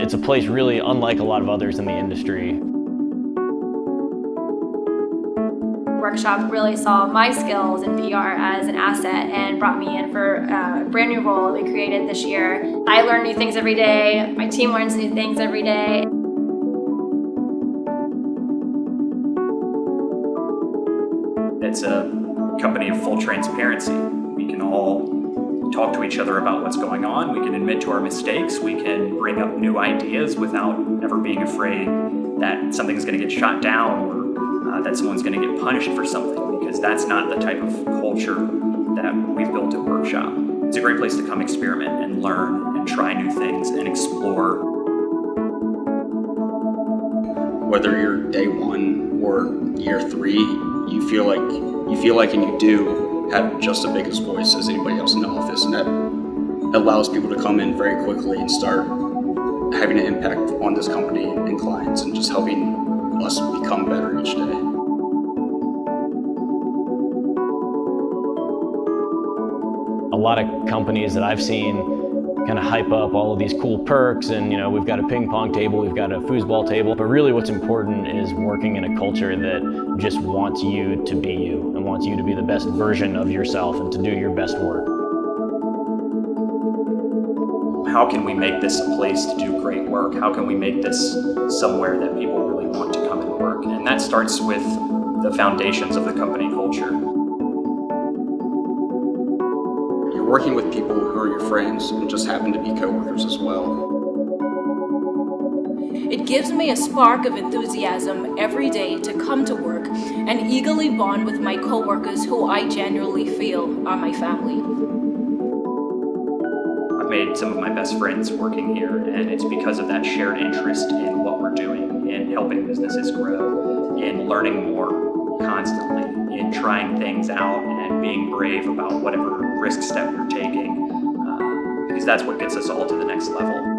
it's a place really unlike a lot of others in the industry. Workshop really saw my skills in PR as an asset and brought me in for a brand new role we created this year. I learn new things every day. My team learns new things every day. It's a company of full transparency. We can all talk to each other about what's going on. We can admit to our mistakes. We can bring up new ideas without ever being afraid that something's going to get shot down or that someone's going to get punished for something, because that's not the type of culture that we've built at Workshop. It's a great place to come experiment and learn and try new things and explore. Whether you're day one or year 3, you feel like and you do have just the biggest voice as anybody else in the office, and that allows people to come in very quickly and start having an impact on this company and clients and just helping us become better each day. A lot of companies that I've seen kind of hype up all of these cool perks, and we've got a ping pong table, we've got a foosball table, but really what's important is working in a culture that just wants you to be you and wants you to be the best version of yourself and to do your best work. How can we make this a place to do great work? How can we make this somewhere that people really want to come and work? And that starts with the foundations of the company culture. You're working with people who are your friends and just happen to be coworkers as well. It gives me a spark of enthusiasm every day to come to work and eagerly bond with my coworkers who I genuinely feel are my family. I've made some of my best friends working here, and it's because of that shared interest in what we're doing, in helping businesses grow, in learning more constantly, in trying things out and being brave about whatever risks that we're taking, because that's what gets us all to the next level.